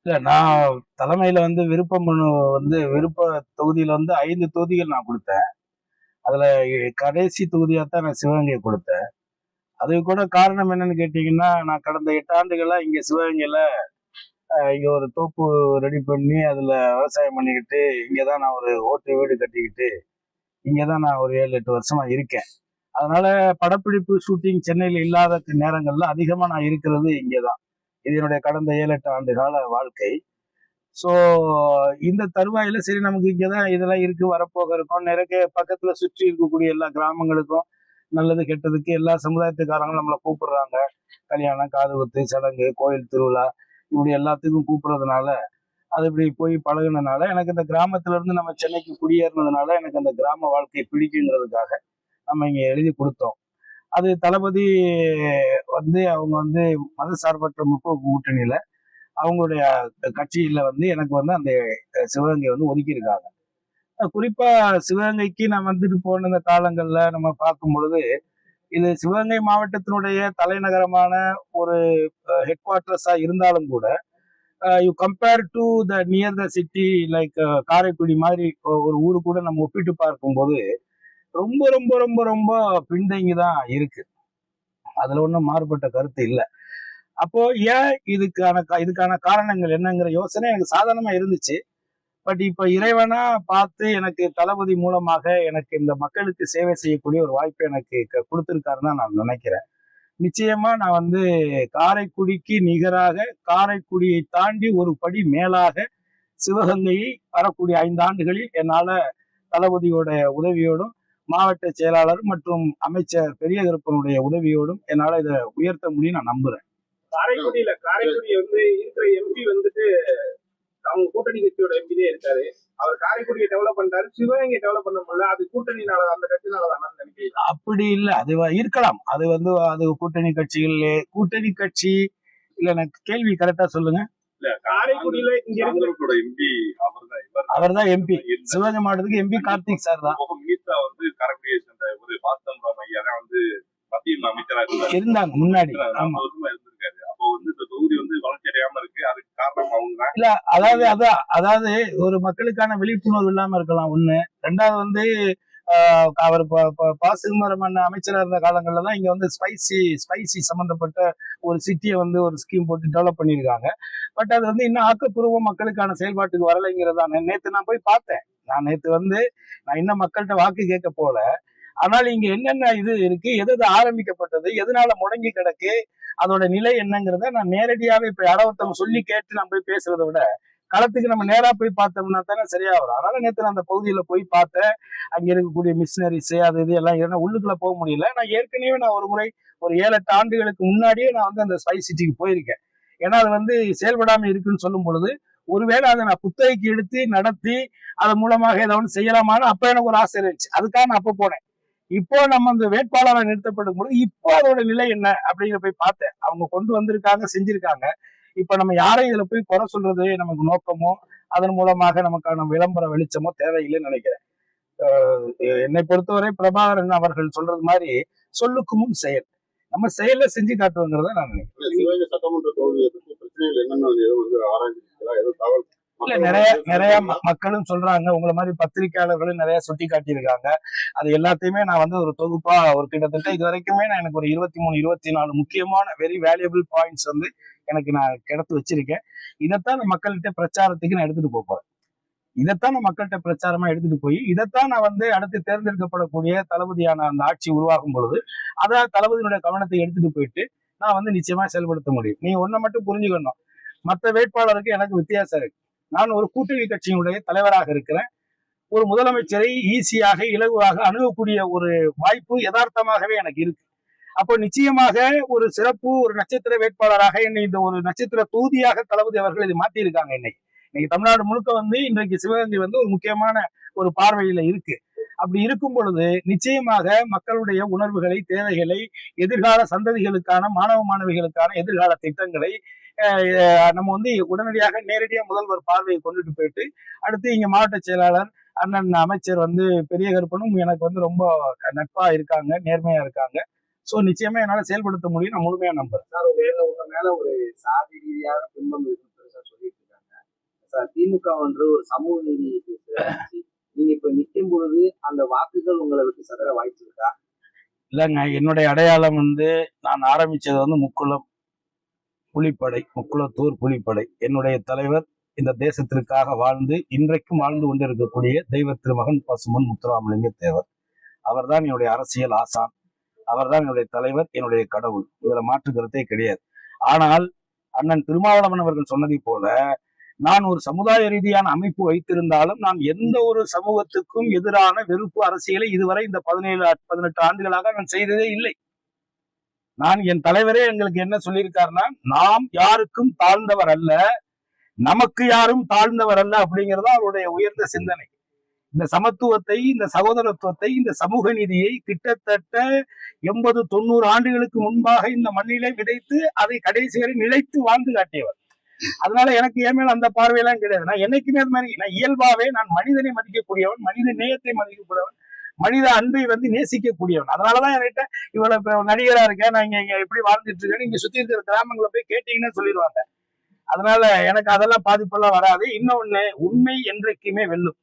இல்ல நான் தலைமையில விருப்ப மனு விருப்ப தொகுதியில 5 தொகுதிகள் நான் கொடுத்தேன். அதுல கடைசி தொகுதியா தான் நான் சிவகங்கை கொடுத்தேன். அதுக்கு கூட காரணம் என்னன்னு கேட்டீங்கன்னா, நான் கடந்த 8 ஆண்டுகளா இங்க சிவகங்கையில இங்க ஒரு தோப்பு ரெடி பண்ணி அதுல விவசாயம் பண்ணிக்கிட்டு, இங்கதான் நான் ஒரு ஓட்டு வீடு கட்டிக்கிட்டு, இங்கதான் நான் ஒரு 7, 8 வருஷமா இருக்கேன். அதனால படப்பிடிப்பு ஷூட்டிங் சென்னையில இல்லாத நேரங்கள்ல அதிகமா நான் இருக்கிறது இங்கதான். இது என்னுடைய கடந்த 7, 8 ஆண்டு கால வாழ்க்கை. ஸோ இந்த தருவாயில சரி நமக்கு இங்கதான் இதெல்லாம் இருக்கு, வரப்போக இருக்கோம். நிறைய பக்கத்துல சுற்றி இருக்கக்கூடிய எல்லா கிராமங்களுக்கும் நல்லது கெட்டதுக்கு எல்லா சமுதாயத்துக்காரங்களும் நம்மளை கூப்பிடுறாங்க. கல்யாணம், காது குத்து, சடங்கு, கோயில் திருவிழா இப்படி எல்லாத்துக்கும் கூப்பிடுறதுனால அது இப்படி போய் பழகுனதுனால எனக்கு இந்த கிராமத்துல இருந்து நம்ம சென்னைக்கு குடியேறினதுனால எனக்கு அந்த கிராம வாழ்க்கை பிடிக்குங்கிறதுக்காக நம்ம இங்க எழுதி கொடுத்தோம். அது தளபதி அவங்க மத சார்பற்ற முற்போக்கு கூட்டணியில அவங்களுடைய கட்சியில எனக்கு அந்த சிவகங்கை ஒதுக்கியிருக்காங்க. குறிப்பா சிவகங்கைக்கு நான் வந்துட்டு போன இந்த காலங்கள்ல நம்ம பார்க்கும் பொழுது இது சிவகங்கை மாவட்டத்தினுடைய தலைநகரமான ஒரு ஹெட் குவார்டர்ஸா இருந்தாலும் கூட you compare to the near the city like Karaikudi மாதிரி ஒரு ஊரு கூட நம்ம ஒப்பிட்டு பார்க்கும்போது ரொம்ப ரொம்ப ரொம்ப ரொம்ப பின்தங்கி தான் இருக்கு. அதுல ஒன்றும் மாறுபட்ட கருத்து இல்லை. அப்போ ஏன் இதுக்கான காரணங்கள் என்னங்கிற யோசனை எனக்கு சாதாரணமா இருந்துச்சு. பட் இப்ப இறைவனா பார்த்து எனக்கு தளபதி மூலமாக எனக்கு இந்த மக்களுக்கு சேவை செய்யக்கூடிய ஒரு வாய்ப்பை எனக்கு கொடுத்திருக்காருன்னு தான் நான் நினைக்கிறேன். நிச்சயமா நான் காரைக்குடிக்கு நிகராக, காரைக்குடியை தாண்டி ஒரு படி மேலாக சிவகங்கையை வரக்கூடிய 5 ஆண்டுகளில் என்னால தளபதியோட உதவியோடும், மாவட்ட செயலாளர் மற்றும் அமைச்சர் பெரிய கருப்பனுடைய உதவியோடும் என்னால இதை உயர்த்த முடியும் நான் நம்புறேன். காரைக்குடி இருக்கிற எம்பி அவங்க கூட்டணி கட்சியோட எம்பிலே இருக்காரு. அவர் காரைக்குடியை டெவலப் பண்றாரு, சிவகங்கை டெவலப் பண்ண முடியல. அது கூட்டணினால, அந்த கட்சினாலதான் நினைக்கிறேன். அப்படி இல்லை, அது இருக்கலாம். அது அது கூட்டணி கட்சி இல்ல. எனக்கு கேள்வி கரெக்டா சொல்லுங்க. காரைக்குடியில இங்க இருக்கிற எம்பி அவர்தான் எம்பி, சிவகங்கை மாவட்டத்துக்கு எம்பி கார்த்திக் சார் தான். காரைக்குடியை சேர்ந்த ஒரு பாஸ்தம் ஐயா தான் மத்திய அமைச்சராக இருந்தாங்க முன்னாடி. ஆமா, இந்த தொகுதி வளர்ச்சி அடையாம இருக்கு. அதுக்கு காரணம் அவங்க இல்ல. அதாவது ஒரு மக்களுக்கான விழிப்புணர்வு இல்லாம இருக்கலாம் ஒண்ணு. ரெண்டாவது அவர் பாசிமரம் அமைச்சராக இருந்த காலங்கள்ல தான் இங்க ஸ்பைசி சம்பந்தப்பட்ட ஒரு சிட்டியை ஒரு ஸ்கீம் போட்டு டெவலப் பண்ணியிருக்காங்க. பட் அது இன்னும் ஆக்கப்பூர்வம் மக்களுக்கான செயல்பாட்டுக்கு வரலைங்கிறதா. நேத்து நான் போய் பார்த்தேன். நான் இன்னும் மக்கள்கிட்ட வாக்கு கேட்க போல. ஆனால் இங்க என்னென்ன இது இருக்கு, எது ஆரம்பிக்கப்பட்டது, எதனால முடங்கி கிடக்கு, அதோட நிலை என்னங்கிறத நான் நேரடியாவே இப்ப யாரோ ஒருத்தவங்க சொல்லி கேட்டு நம்ம போய் பேசுறதை விட களத்துக்கு நம்ம நேரா போய் பார்த்தோம்னா தானே சரியா வரும். அதனால நேற்று நான் அந்த பகுதியில போய் பார்த்தேன். அங்க இருக்கக்கூடிய மிஷினரிஸ் அது இது எல்லாம் ஏன்னா உள்ளுக்குள்ள போக முடியல. நான் ஏற்கனவே நான் ஒரு முறை ஒரு 7, 8 ஆண்டுகளுக்கு முன்னாடியே நான் அந்த ஸ்பைஸ் சிட்டிக்கு போயிருக்கேன். ஏன்னா அது செயல்படாம இருக்குன்னு சொல்லும் பொழுது ஒருவேளை அதை நான் புத்தகைக்கு எடுத்து நடத்தி அதன் மூலமாக ஏதாவது செய்யலாமான்னு அப்ப எனக்கு ஒரு ஆசை இருந்துச்சு. அதுக்காக நான் அப்ப போனேன். இப்போ நம்ம அந்த வேட்பாளரை நிறுத்தப்படும் பொழுது இப்போ அதோட நிலை என்ன அப்படிங்கிற போய் பார்த்தேன். அவங்க கொண்டு வந்திருக்காங்க, செஞ்சிருக்காங்க. இப்ப நம்ம யாரையும் இதுல போய் குறை சொல்றது நமக்கு நோக்கமோ அதன் மூலமாக நமக்கான விளம்பர வெளிச்சமோ தேவையில்லைன்னு நினைக்கிறேன். என்னை பொறுத்தவரை பிரபாகரன் அவர்கள் சொல்றது மாதிரி சொல்லுக்கு முன் செயல், நம்ம செயல செஞ்சு காட்டுவோங்கிறத நான் நினைக்கிறேன். சட்டமன்ற தொகுதியை பற்றி பிரச்சனைகள் என்னென்ன ஆராய்ச்சி இல்ல, நிறைய மக்களும் சொல்றாங்க. உங்களை மாதிரி பத்திரிகையாளர்களும் நிறைய சுட்டி காட்டியிருக்காங்க. அது எல்லாத்தையுமே நான் ஒரு தொகுப்பா ஒரு கிட்டத்தட்ட இது வரைக்குமே நான் எனக்கு ஒரு 23, 24 முக்கியமான வெரி வேல்யூபிள் பாயிண்ட்ஸ் எனக்கு நான் கிடத்து வச்சிருக்கேன். இதைத்தான் நான் மக்கள்கிட்ட பிரச்சாரத்துக்கு நான் எடுத்துட்டு போறேன். இதைத்தான் நான் மக்கள்கிட்ட பிரச்சாரமா எடுத்துட்டு போய் இதைத்தான் நான் அடுத்து தேர்ந்தெடுக்கப்படக்கூடிய தளபதியான அந்த ஆட்சி உருவாகும் பொழுது அதான் தளபதியினுடைய கவனத்தை எடுத்துட்டு போயிட்டு நான் நிச்சயமா செயல்படுத்த முடியும். நீங்க ஒன்றை மட்டும் புரிஞ்சுக்கணும், மற்ற வேட்பாளருக்கு எனக்கு வித்தியாசம் இருக்கு. நான் ஒரு கூட்டணி கட்சியினுடைய தலைவராக இருக்கிறேன். ஒரு முதலமைச்சரை ஈஸியாக இலகுவாக அணுகக்கூடிய ஒரு வாய்ப்பு யதார்த்தமாகவே எனக்கு இருக்கு. அப்போ நிச்சயமாக ஒரு சிறப்பு ஒரு நட்சத்திர வேட்பாளராக என்னை இந்த ஒரு நட்சத்திர தொகுதியாக தளபதி அவர்கள் இதை மாற்றியிருக்காங்க. இன்னைக்கு தமிழ்நாடு முழுக்க இன்றைக்கு சிவகங்கை ஒரு முக்கியமான ஒரு பார்வையில இருக்கு. அப்படி இருக்கும் பொழுது நிச்சயமாக மக்களுடைய உணர்வுகளை, தேவைகளை, எதிர்கால சந்ததிகளுக்கான மாணவ மாணவிகளுக்கான எதிர்கால திட்டங்களை நம்ம உடனடியாக நேரடியாக முதல்வர் பார்வையை கொண்டுட்டு போயிட்டு அடுத்து இங்க மாவட்ட செயலாளர் அண்ணன் அமைச்சர் பெரிய கருப்பனும் எனக்கு ரொம்ப நட்பா இருக்காங்க, நேர்மையா இருக்காங்க. சோ நிச்சயமா என்னால செயல்படுத்த முடியும், நான் முழுமையா நம்புறேன். உங்க மேல ஒரு சாதி ரீதியாக பின்பம் இருக்குன்னு பெருசா சொல்லிட்டு இருக்காங்க. திமுக என்று ஒரு சமூக நீதி பேசுற கட்சி. நீங்க இப்ப நிக்கும் பொழுது அந்த வாக்குகள் உங்களை விட்டு சதற வாய்ப்பு இருக்கா? இல்லைங்க, என்னுடைய அடையாளம் வந்து நான் ஆரம்பிச்சது வந்து முக்குளம் புலிப்படை, முக்குளத்தூர் புலிப்படை. என்னுடைய தலைவர் இந்த தேசத்திற்காக வாழ்ந்து இன்றைக்கும் வாழ்ந்து கொண்டிருக்கக்கூடிய தெய்வ திருமகன் பசுமன் முத்துராமலிங்க தேவர். அவர்தான் என்னுடைய அரசியல் ஆசான், அவர்தான் என்னுடைய தலைவர், என்னுடைய கடவுள். இதுல மாற்று கருத்தே கிடையாது. ஆனால் அண்ணன் திருமாவளவன் அவர்கள் சொன்னதை போல நான் ஒரு சமுதாய ரீதியான அமைப்பு வைத்திருந்தாலும் நான் எந்த ஒரு சமூகத்துக்கும் எதிரான வெறுப்பு அரசியலை இதுவரை இந்த 17-18 ஆண்டுகளாக நான் செய்ததே இல்லை. நான் என் தலைவரே எங்களுக்கு என்ன சொல்லியிருக்காருன்னா, நாம் யாருக்கும் தாழ்ந்தவர் அல்ல, நமக்கு யாரும் தாழ்ந்தவர் அல்ல அப்படிங்கிறதா அவருடைய உயர்ந்த சிந்தனை. இந்த சமத்துவத்தை, இந்த சகோதரத்துவத்தை, இந்த சமூக நீதியை கிட்டத்தட்ட 80-90 ஆண்டுகளுக்கு முன்பாக இந்த மண்ணிலே விதைத்து அதை கடைசி வரை நிலைத்து வாழ்ந்து காட்டியவர். அதனால எனக்கு என் மேல அந்த பார்வையெல்லாம் கிடையாது. நான் என்னைக்குமே அது மாதிரி நான் இயல்பாவே நான் மனிதனை மதிக்கக்கூடியவன், மனித நேயத்தை மதிக்கக்கூடியவன், மனித அன்பை வந்து நேசிக்கக்கூடியவன். அதனாலதான் என்கிட்ட இவ்வளவு நடிகரா இருக்கேன், நான் இங்க எப்படி வாழ்ந்துட்டு இருக்கேன்னு இங்க சுத்தி இருக்கிற கிராமங்களை போய் கேட்டீங்கன்னு சொல்லிடுவாங்க. அதனால எனக்கு அதெல்லாம் பாதிப்பெல்லாம் வராது. இன்னொன்னு, உண்மை என்றைக்குமே வெல்லும்.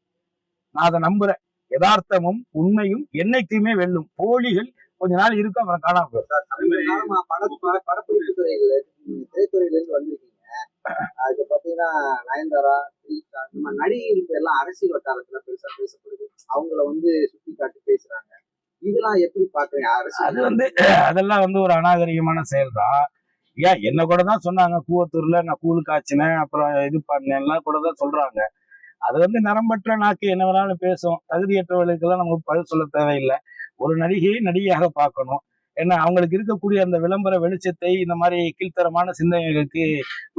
நான் அதை நம்புறேன். யதார்த்தமும் உண்மையும் என்னைக்குமே வெல்லும். போலிகள் கொஞ்ச நாள் இருக்கும், அப்புறம் காணாம போயிடும். படப்பிடிப்பு துறையில திரைத்துறையில இருந்து வந்திருக்கீங்க. இப்ப பாத்தீங்கன்னா நயன்தாரா, ஸ்ரீகாந்த், இந்த மாதிரி நடிகர்கள் எல்லாம் அரசியல் வட்டாரத்துல பெருசா பேசப்படுது. அவங்கள வந்து சுட்டி காட்டி பேசுறாங்க. இதெல்லாம் எப்படி பாக்குறீங்க? அது வந்து அதெல்லாம் வந்து ஒரு அநாகரிகமான செயல் தான். ஏன் என்ன கூட தான் சொன்னாங்க, கூவத்தூர்ல நான் கூழு காய்ச்சினேன், அப்புறம் இது பண்ணேன்லாம் கூட தான் சொல்றாங்க. அது வந்து நரம்பற்ற நாக்கு என்ன வேணாலும் பேசும். தகுதியற்றவர்களுக்கெல்லாம் நமக்கு பதில் சொல்ல தேவையில்லை. ஒரு நடிகையை நடிகையாக பார்க்கணும். ஏன்னா அவங்களுக்கு இருக்கக்கூடிய அந்த விளம்பர வெளிச்சத்தை இந்த மாதிரி கீழ்த்தரமான சிந்தனைகளுக்கு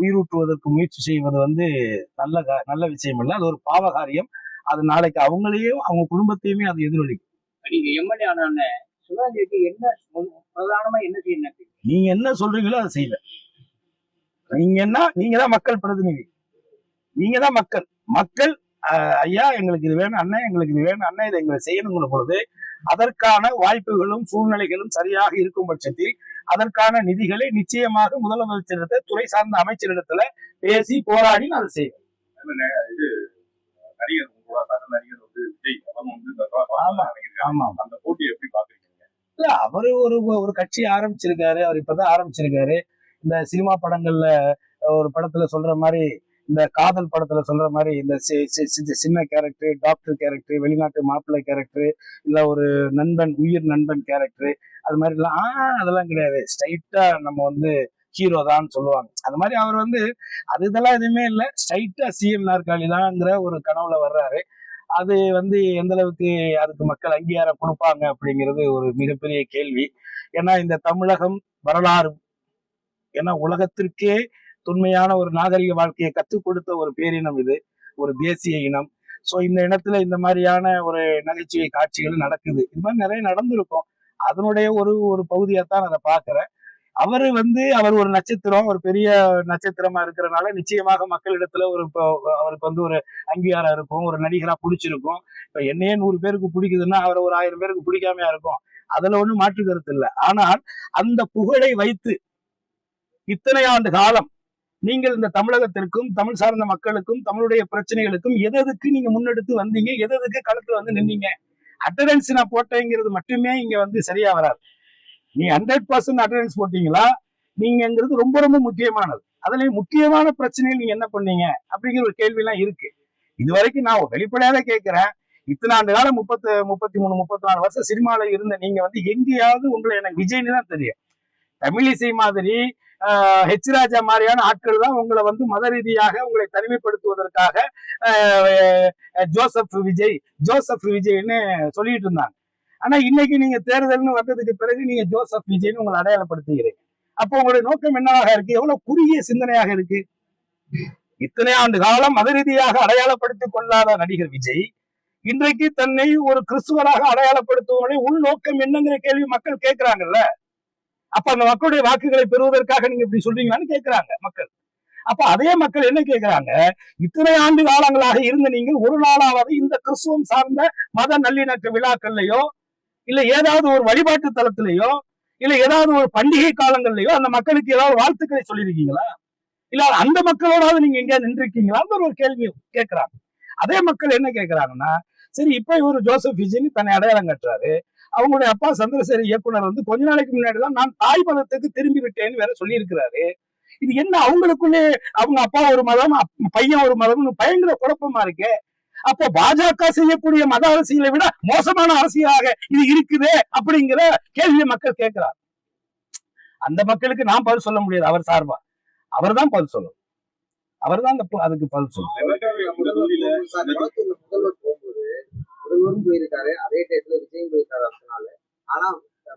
உயிரூட்டுவதற்கு முயற்சி செய்வது வந்து நல்ல விஷயம் இல்லை. அது ஒரு பாவகாரியம். அது நாளைக்கு அவங்களையும் அவங்க குடும்பத்தையுமே அது எதிரொலிக்கும். நீங்க எம்எல்ஏ ஆன சிவகங்கைக்கு என்ன பிரதானமா என்ன செய்யணும்? நீங்க என்ன சொல்றீங்களோ அதை செய்வேன். நீங்க தான் மக்கள் பிரதிநிதி, நீங்க தான் மக்கள் ஐயா எங்களுக்கு இது வேணும், அண்ணன் எங்களுக்கு இது வேணும், அண்ணன் இதை எங்களை செய்யணுங்கிற பொழுது அதற்கான வாய்ப்புகளும் சூழ்நிலைகளும் சரியாக இருக்கும் பட்சத்தில் அதற்கான நிதிகளை நிச்சயமாக முதலமைச்சரிடத்துல, துறை சார்ந்த அமைச்சரிடத்துல பேசி போராடி நான் அதை செய்வேன். இல்ல, அவரு ஒரு கட்சி ஆரம்பிச்சிருக்காரு. அவர் இப்பதான் ஆரம்பிச்சிருக்காரு. இந்த சினிமா படங்கள்ல ஒரு படத்துல சொல்ற மாதிரி, இந்த காதல் படத்துல சொல்ற மாதிரி, இந்த சின்ன கேரக்டர், டாக்டர் கேரக்டர், வெளிநாட்டு மாப்பிள்ளை கேரக்டர், இல்ல ஒரு நண்பன், உயிர் நண்பன் கேரக்டர், அது மாதிரி எல்லாம் அதெல்லாம் கிடையாது. ஸ்ட்ரைட்டா நம்ம வந்து ஹீரோ தான் சொல்லுவாங்க. அது மாதிரி அவர் வந்து இதெல்லாம் எதுவுமே இல்லை, ஸ்ட்ரைட்டா சிஎம் நாற்காலி தான்ங்கிற ஒரு கனவுல வர்றாரு. அது வந்து எந்த அளவுக்கு அதுக்கு மக்கள் அங்கீகாரம் கொடுப்பாங்க அப்படிங்கிறது ஒரு மிகப்பெரிய கேள்வி. ஏன்னா இந்த தமிழகம் வரலாறு, ஏன்னா உலகத்திற்கே தொன்மையான ஒரு நாகரிக வாழ்க்கையை கற்றுக் கொடுத்த ஒரு பேரினம் இது, ஒரு தேசிய இனம். சோ இந்த இடத்துல இந்த மாதிரியான ஒரு நகைச்சுவை காட்சிகள் நடக்குது. இது மாதிரி நிறைய நடந்திருக்கும். அதனுடைய ஒரு பகுதியாத்தான் அதை பாக்குறேன். அவர் ஒரு நட்சத்திரம், ஒரு பெரிய நட்சத்திரமா இருக்கிறதுனால நிச்சயமாக மக்களிடத்துல அவருக்கு வந்து ஒரு அங்கீகாரம் இருக்கும், ஒரு நடிகரா பிடிச்சிருக்கும். இப்ப என்னையே 100 பேருக்கு பிடிக்குதுன்னா அவரை ஒரு 1000 பேருக்கு பிடிக்காமையா இருக்கும். அதுல ஒண்ணும் மாற்று கருத்து இல்லை. ஆனால் அந்த புகழை வைத்து இத்தனை ஆண்டு காலம் நீங்கள் இந்த தமிழகத்திற்கும், தமிழ் சார்ந்த மக்களுக்கும், தமிழுடைய பிரச்சனைகளுக்கும் எதுக்கு நீங்க முன்னெடுத்து வந்தீங்க, எதுக்கு களத்துல வந்து நின்னீங்க? அட்டண்டன்ஸ் நான் போட்டேங்கிறது மட்டுமே இங்க வந்து சரியா வராது. நீ 100% அட்டண்டன்ஸ் போட்டீங்களா நீங்கிறது ரொம்ப ரொம்ப முக்கியமானது. அதுலயும் முக்கியமான பிரச்சனைகள் நீங்க என்ன பண்ணீங்க அப்படிங்கிற ஒரு கேள்வி எல்லாம் இருக்கு. இது வரைக்கும் நான் வெளிப்படையாக கேட்கிறேன், இத்தனை ஆண்டு காலம் 33-34 வருஷம் சினிமால இருந்த நீங்க வந்து எங்கேயாவது உங்களை எனக்கு விஜய்னு தான் தெரியும். தமிழிசை மாதிரி ஹெச் ராஜா மாதிரியான ஆட்கள் தான் உங்களை வந்து மத ரீதியாக உங்களை தனிமைப்படுத்துவதற்காக ஜோசப் விஜய்னு சொல்லிட்டு இருந்தாங்க. ஆனா இன்னைக்கு நீங்க தேர்தல்னு வந்ததுக்கு பிறகு நீங்க ஜோசப் விஜய்னு உங்களை அடையாளப்படுத்துகிறீங்க. அப்போ உங்களுடைய நோக்கம் என்னவாக இருக்கு? எவ்வளவு குறுகிய சிந்தனையாக இருக்கு. இத்தனை ஆண்டு காலம் மத ரீதியாக அடையாளப்படுத்திக் கொள்ளாத நடிகர் விஜய் இன்றைக்கு தன்னை ஒரு கிறிஸ்துவராக அடையாளப்படுத்துவதை உள்நோக்கம் என்னங்கிற கேள்வி மக்கள் கேட்கிறாங்கல்ல. அப்ப அந்த மக்களுடைய வாக்குகளை பெறுவதற்காக நீங்க இப்படி சொல்றீங்களான்னு கேட்கிறாங்க மக்கள். அப்ப அதே மக்கள் என்ன கேட்கிறாங்க, இத்தனை ஆண்டு காலங்களாக இருந்த நீங்கள் ஒரு நாளாவது இந்த கிறிஸ்துவம் சார்ந்த மத நல்லிணக்க விழாக்கள்லயோ, இல்ல ஏதாவது ஒரு வழிபாட்டு தலத்திலேயோ, இல்ல ஏதாவது ஒரு பண்டிகை காலங்கள்லயோ அந்த மக்களுக்கு ஏதாவது வாழ்த்துக்களை சொல்லியிருக்கீங்களா? இல்ல அந்த மக்களோடாவது நீங்க எங்கேயா நின்றுருக்கீங்களான்னு ஒரு கேள்வி கேட்கிறாங்க. அதே மக்கள் என்ன கேட்கிறாங்கன்னா, சரி இப்ப இவரு ஜோசப் விஜய் தன்னை அடையாளம் கட்டுறாரு, அவங்களுடைய அப்பா சந்திரசேகர் இயக்குனர் வந்து கொஞ்ச நாளைக்கு முன்னாடிதான் நான் தாய் மதத்துக்கு திரும்பி விட்டேன்னு வேற சொல்லி இருக்கிறாரு. இது என்ன அவங்களுக்குள்ளே அவங்க அப்பா ஒரு மதம் பையன் ஒரு மதம்னு பயங்கர குழப்பமா இருக்கு. அப்போ பாஜக செய்யக்கூடிய மத அரசியலை விட மோசமான அரசியலாக இது இருக்குதே அப்படிங்கிற கேள்வியை மக்கள் கேட்கிறார். அந்த மக்களுக்கு நான் பதில் சொல்ல முடியாது. அவர் சார்பா அவர் தான் பதில் சொல்லணும். அவர் தான் அதுக்கு பதில் சொல்லணும். முதல்வர் போகும்போது முதல்வரும் போயிருக்காரு, அதே டயத்துல விஜயும் போயிருக்காரு அதனால. ஆனா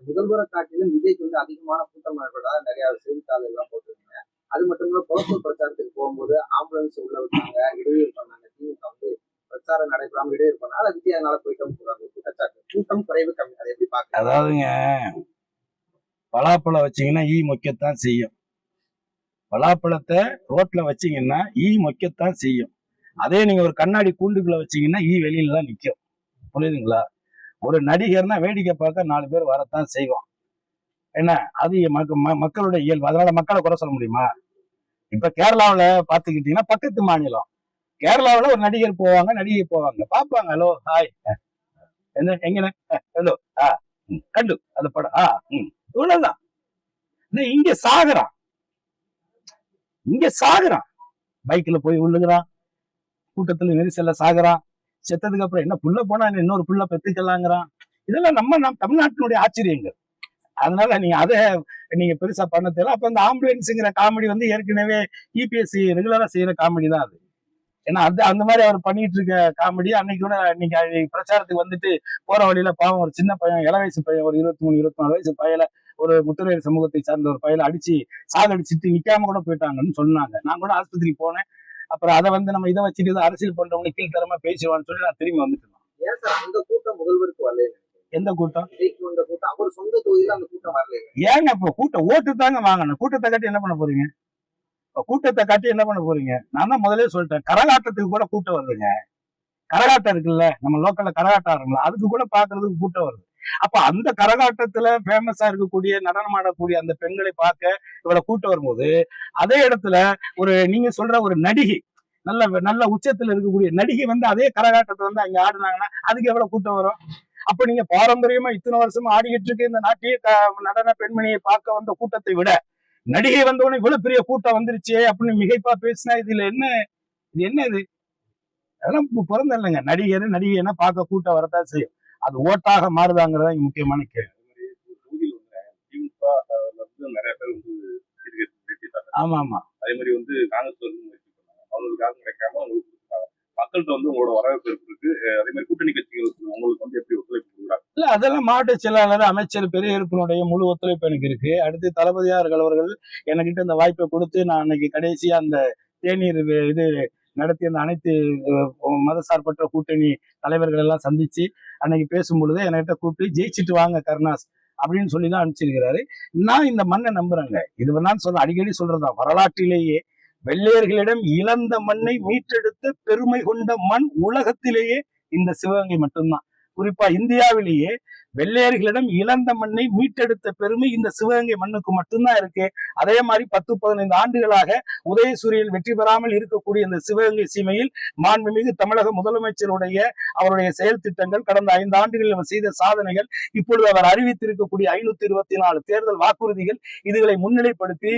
முதல்வரை காட்டிலும் விஜய்க்கு வந்து அதிகமான கூட்டம் ஏற்பட்டதா நிறைய செய்தித்தாள் எல்லாம் போட்டிருக்காங்க. அது மட்டும் இல்ல புறப்பூர் பிரச்சாரத்துக்கு போகும்போது ஆம்புலன்ஸ் உள்ள விட்டாங்க, இடையூறு பண்ணாங்க. திமுக வந்து பிரச்சாரம் நடைபெறாம இடையூறு பண்ணாங்க. அதை விஜய் அதனால போயிட்டோம் கூடாது குற்றச்சாட்டு. கூட்டம் குறைவு கம்மி. அதை எப்படி பாக்க? அதாவதுங்க, பலாப்பழம் வச்சீங்கன்னா ஈ மொக்கத்தான் செய்யும். பலாப்பழத்தை ரோட்ல வச்சீங்கன்னா ஈ மொக்கத்தான் செய்யும். அதே நீங்க ஒரு கண்ணாடி கூண்டுக்குள்ள வச்சீங்கன்னா ஈ வெளியில தான் நிக்கும். புரியுதுங்களா? ஒரு நடிகர்னா வேடிக்கை பார்க்க 4 பேர் வரத்தான் செய்வோம். என்ன அது மக்களுடைய இயல்பு. அதனால மக்களை குறை சொல்ல முடியுமா? இப்ப கேரளாவில பாத்துக்கிட்டீங்கன்னா பக்கத்து மாநிலம் கேரளாவில ஒரு நடிகர் போவாங்க, நடிகை போவாங்க, பாப்பாங்க, ஹலோ ஹாய் என்ன எங்கன ஹலோ கண்டு அந்த படம் இவ்வளவுதான். இங்க சாகுறான், இங்க சாகுறான், பைக்ல போய் விழுகுறான், கூட்டத்துல நெரிசல்ல சாகுறான். செத்ததுக்கு அப்புறம் என்ன புள்ள போனா இன்னொரு புள்ள பெத்துக்கலாங்கிறான். இதெல்லாம் நம்ம தமிழ்நாட்டினுடைய ஆச்சரியங்கள். அதனால நீங்க அதை நீங்க பெருசா பண்ண தெரியல. அப்ப இந்த ஆம்புலன்ஸுங்கிற காமெடி வந்து ஏற்கனவே இபிஎஸ்சி ரெகுலரா செய்யற காமெடி தான் அது. ஏன்னா அந்த மாதிரி அவர் பண்ணிட்டு இருக்க காமெடி அன்னைக்கு கூட இன்னைக்கு பிரச்சாரத்துக்கு வந்துட்டு போற வழியில பாவம் ஒரு சின்ன பையன், இள வயசு பையன், ஒரு 23-24 வயசு பையல ஒரு முத்துரையர் சமூகத்தை சார்ந்த ஒரு பையல அடிச்சு சாகடிச்சுட்டு நிக்காம கூட போயிட்டாங்கன்னு சொன்னாங்க. நான் கூட ஆஸ்பத்திரிக்கு போனேன். அப்புறம் அதை வந்து நம்ம இதை வச்சுட்டு அரசியல் பண்றவங்க கீழ்த்தரமா பேசுவான்னு சொல்லி நான் திரும்பி வந்துட்டு. ஏன் சார் அந்த கூட்டம் முதல்வருக்கு வரல? எந்த கூட்டம்? வந்த கூட்டம் அவர் சொந்த தொகுதியில அந்த கூட்டம் வரல. ஏங்க இப்போ கூட்டம் ஓட்டு தாங்க வாங்கணும். கூட்டத்தை காட்டி என்ன பண்ண போறீங்க? கூட்டத்தை காட்டி என்ன பண்ண போறீங்க? நான் தான் முதலே சொல்லிட்டேன், கரகாட்டத்துக்கு கூட கூட்டம் வருதுங்க. கரகாட்டம் இருக்குல்ல, நம்ம லோக்கல்ல கரகாட்டம் ஆடுறோம்ல, அதுக்கு கூட பாக்குறதுக்கு கூட்டம் வருது. அப்ப அந்த கரகாட்டத்துல ஃபேமஸா இருக்கக்கூடிய நடனம் ஆடக்கூடிய அந்த பெண்களை பார்க்க இவ்வளவு கூட்டம் வரும்போது, அதே இடத்துல ஒரு நீங்க சொல்ற ஒரு நடிகை, நல்ல உச்சத்துல இருக்கக்கூடிய நடிகை வந்து அதே கரகாட்டத்தை வந்து அங்க ஆடுனாங்கன்னா அதுக்கு எவ்வளவு கூட்டம் வரும்? அப்ப நீங்க பாரம்பரியமா இத்தனை வருஷமா ஆடிக்கிட்டு இருக்க இந்த நாட்டிய நடன பெண்மணியை பார்க்க வந்த கூட்டத்தை விட நடிகை வந்தவொடனே இவ்வளவு பெரிய கூட்டம் வந்துருச்சே அப்படின்னு மிகைப்பா பேசினா இதுல என்ன? இது என்ன இது? அதெல்லாம் பிறந்த இல்லைங்க. நடிகைன்னா பார்க்க கூட்டம் வரத்தான் செய்யும். அது ஓட்டாக மாறுதாங்கிறதா இங்க முக்கியமான கேள்வி. நிறைய பேர் வந்து ஆமா ஆமா. அதே மாதிரி வந்து காங்கிரஸ் வந்து முயற்சி பண்ணாங்க, அவங்களுக்காக கிடைக்காம அவங்களுக்கு கொடுத்தாங்க. மக்கள்கிட்ட வந்து உங்களோட வரவேற்பு இருக்கு. அதே மாதிரி கூட்டணி கட்சிகள் உங்களுக்கு வந்து எப்படி ஒத்துழைப்பு கொடுக்குறாங்க? இல்ல அதெல்லாம் மாவட்ட செயலாளர், அமைச்சர் பெரியனுடைய முழு ஒத்துழைப்பு எனக்கு இருக்கு. அடுத்து தளபதியார்கள் அவர்கள் எனக்கிட்ட இந்த வாய்ப்பை கொடுத்து நான் அன்னைக்கு கடைசியா அந்த தேநீர் இது நடத்தி அந்த அனைத்து மதசார்பற்ற கூட்டணி தலைவர்கள் எல்லாம் சந்திச்சு அன்னைக்கு பேசும்பொழுது என்கிட்ட கூப்பிட்டு ஜெயிச்சுட்டு வாங்க கருணாஸ் அப்படின்னு சொல்லிதான் அனுப்பிச்சிருக்கிறாரு. நான் இந்த மண்ணை நம்புறேங்க. இது நான் சொல்ல அடிக்கடி சொல்றதா, வரலாற்றிலேயே வெள்ளையர்களிடம் இழந்த மண்ணை மீட்டெடுத்த பெருமை கொண்ட மண் உலகத்திலேயே இந்த சிவகங்கை மட்டும்தான். குறிப்பா இந்தியாவிலேயே வெள்ளையர்களிடம் இழந்த மண்ணை மீட்டெடுத்த பெருமை இந்த சிவகங்கை மண்ணுக்கு மட்டும்தான் இருக்கு. அதே மாதிரி 10-15 ஆண்டுகளாக உதயசூரியன் வெற்றி பெறாமல் இருக்கக்கூடிய இந்த சிவகங்கை சீமையில் மாண்புமிகு தமிழக முதலமைச்சருடைய அவருடைய செயல் திட்டங்கள், கடந்த 5 ஆண்டுகளில் அவர் செய்த சாதனைகள், இப்பொழுது அவர் அறிவித்திருக்கக்கூடிய 524 தேர்தல் வாக்குறுதிகள், இதுகளை முன்னிலைப்படுத்தி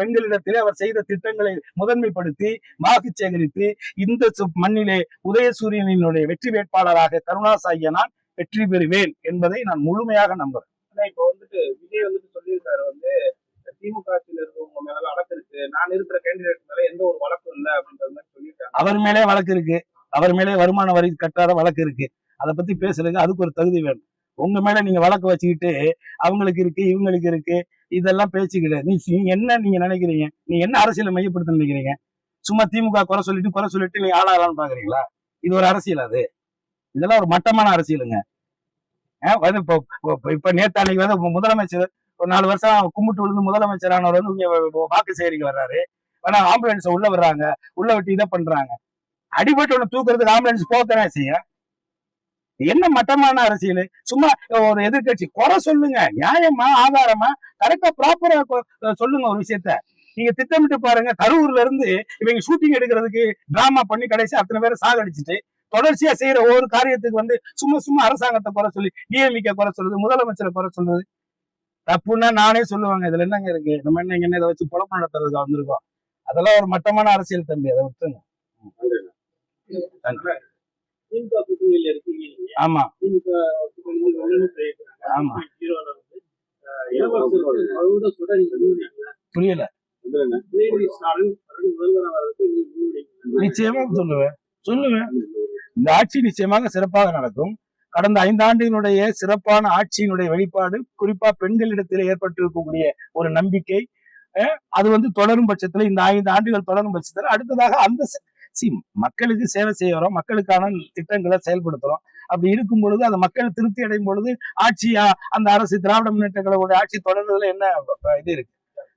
பெண்களிடத்திலே அவர் செய்த திட்டங்களை முதன்மைப்படுத்தி வாக்கு சேகரித்து இந்த மண்ணிலே உதயசூரியனினுடைய வெற்றி வேட்பாளராக கருணாஸ் ஆகிய நான் வெற்றி பெறுவேன் என்பதை நான் முழுமையாக நம்புறேன். இப்போ வந்துட்டு விஜய் வந்துட்டு சொல்லியிருக்காரு, வந்து திமுக ஆட்சியில் இருக்கவங்க மேல வழக்கு இருக்கு, நான் இருக்கிற கேண்டிடேட் மேல எந்த ஒரு வழக்கும் இல்லை அப்படின்ற மாதிரி சொல்லியிருக்காங்க. அவர் மேலே வழக்கு இருக்கு, அவர் மேலே வருமான வரி கட்டாத வழக்கு இருக்கு. அதை பத்தி பேசுறதுக்கு அதுக்கு ஒரு தகுதி வேணும். உங்க மேல நீங்க வழக்கு வச்சுக்கிட்டு அவங்களுக்கு இருக்கு இவங்களுக்கு இருக்கு இதெல்லாம் பேச்சுக்கிட்டு நீங்க என்ன நீங்க நினைக்கிறீங்க? நீங்க என்ன அரசியலை மையப்படுத்த நினைக்கிறீங்க? சும்மா திமுக குறை சொல்லிட்டு நீங்க ஆளாகலான்னு பாக்குறீங்களா? இது ஒரு அரசியல்? அது இதெல்லாம் ஒரு மட்டமான அரசியலுங்க. இப்ப நேத்து அன்னைக்கு வந்து முதலமைச்சர் ஒரு 4 வருஷம் கும்பிட்டு விழுந்து முதலமைச்சரானவர் வந்து வாக்கு சேகரிக்க வர்றாரு. ஆனா ஆம்புலன்ஸ் உள்ள வர்றாங்க, உள்ள விட்டு இதை பண்றாங்க. அடிபட்டு ஒண்ணு தூக்குறதுக்கு ஆம்புலன்ஸ் போகத்தானே செய்ய. என்ன மட்டமான அரசியல்? சும்மா ஒரு எதிர்கட்சி குறை சொல்லுங்க, நியாயமா ஆதாரமா கரெக்டா ப்ராப்பரா சொல்லுங்க ஒரு விஷயத்த. நீங்க திட்டமிட்டு பாருங்க. கரூர்ல இருந்து இவங்க ஷூட்டிங் எடுக்கிறதுக்கு டிராமா பண்ணி கடைசி அத்தனை பேரை சாகடிச்சுட்டு தொடர்ச்சியா செய்யற ஒவ்வொரு காரியத்துக்கு வந்து சும்மா சும்மா அரசாங்கத்தை குறை சொல்லி டிஎம்கே குறை சொல்றது, முதலமைச்சரை குறை சொல்றது தப்புன்னா நானே சொல்லுவாங்க. இதுல என்னங்க இருக்கு? நம்ம என்ன இதை வச்சு குழப்பம் நடத்துறதுக்கு வந்திருக்கோம்? அதெல்லாம் ஒரு மட்டமான அரசியல் தம்பி, அதை விட்டுருங்க. திமுக கூட்டணியில இருக்கீங்க நீங்க. ஆமா திமுக கூட்டணியில் ஒண்ணுன்னு சொல்லியிருக்காங்க. ஆமா. ஹீரோல வந்து இளவரசர் அவரோட சுட நீங்க முன்னுவீங்களா? புரியல. உதயநிதி ஸ்டாலின் மறுபடியும் முதல்வராக வர்றதுக்கு நீங்க முன்னுவீங்களா? நிச்சயமா சொல்லுவேன். இந்த ஆட்சி நிச்சயமாக சிறப்பாக நடக்கும். கடந்த 5 ஆண்டுகளுடைய சிறப்பான ஆட்சியினுடைய வெளிப்பாடு, குறிப்பா பெண்களிடத்தில் ஏற்பட்டிருக்கக்கூடிய ஒரு நம்பிக்கை, அது வந்து தொடரும் பட்சத்துல, இந்த 5 ஆண்டுகள் தொடரும் பட்சத்துல அடுத்ததாக அந்த மக்களுக்கு சேவை செய்யறோம், மக்களுக்கான திட்டங்களை செயல்படுத்துறோம். அப்படி இருக்கும் பொழுது அந்த மக்கள் திருப்தி அடையும் பொழுது ஆட்சியா அந்த அரசு திராவிட முன்னேற்ற கழகங்களுடைய ஆட்சி தொடர்றதுல என்ன இது இருக்கு?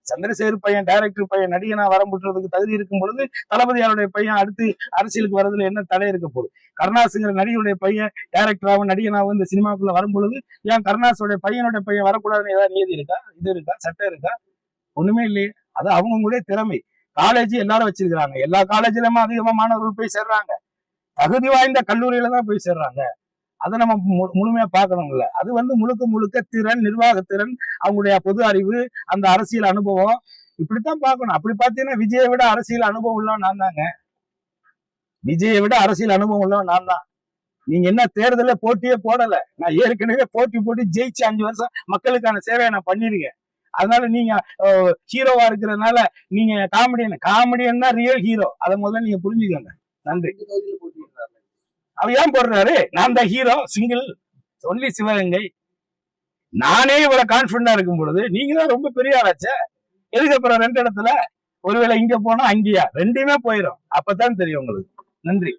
சந்திரசேகர் பையன் டைரக்டர் பையன் நடிகனா வரம்புறதுக்கு தகுதி இருக்கும் பொழுது தளபதியாருடைய பையன் அடுத்து அரசியலுக்கு வரதுல என்ன தடை இருக்க போகுது? கருணாசுங்கிற நடிகருடைய பையன் டைரக்டராகவும் நடிகனாகவும் இந்த சினிமாக்குள்ள வரும் பொழுது ஏன் கருணாசுடைய பையனுடைய பையன் வரக்கூடாதுன்னு ஏதாவது நியதி இருக்கா? இது இருக்கா? சட்டம் இருக்கா? ஒண்ணுமே இல்லையே. அது அவங்களுடைய திறமை. காலேஜ் எல்லாரும் வச்சிருக்கிறாங்க. எல்லா காலேஜ்லயுமே அதிகமா மாணவர்கள் போய் சேர்றாங்க. தகுதி வாய்ந்த கல்லூரியில தான் போய் சேர்றாங்க. அதை நம்ம முழுமையா பார்க்கணும்ல. அது வந்து முழுக்க திறன், நிர்வாகத்திறன், அவங்களுடைய பொது அறிவு, அந்த அரசியல் அனுபவம், இப்படித்தான் பார்க்கணும். அப்படி பார்த்தீங்கன்னா விஜயை விட அரசியல் அனுபவம் உள்ளவன் நான் தாங்க. விஜயை விட அரசியல் அனுபவம் உள்ளவன் நான் தான். நீங்க என்ன தேர்தல போட்டியே போடல. நான் ஏற்கனவே போட்டி ஜெயிச்சு 5 வருஷம் மக்களுக்கான சேவையை நான் பண்ணிருக்கேன். அதனால நீங்க ஹீரோவா இருக்கிறதுனால நீங்க காமெடியன் தான் ரியல் ஹீரோ. அதை முதல்ல நீங்க புரிஞ்சுக்கோங்க. நன்றி. அவர் ஏன் போடுறாரு? நான் தான் ஹீரோ, சிங்கிள், ஒன்லி சிவகங்கை. நானே இவ்வளவு கான்பிடண்டா இருக்கும் பொழுது நீங்க தான் ரொம்ப பெரிய ஆளாச்சே. எதுக்கு அப்புறம் 2 இடத்துல? ஒருவேளை இங்க போனா அங்கேயா? 2மே போயிடும். அப்பதான் தெரியும் உங்களுக்கு. நன்றி.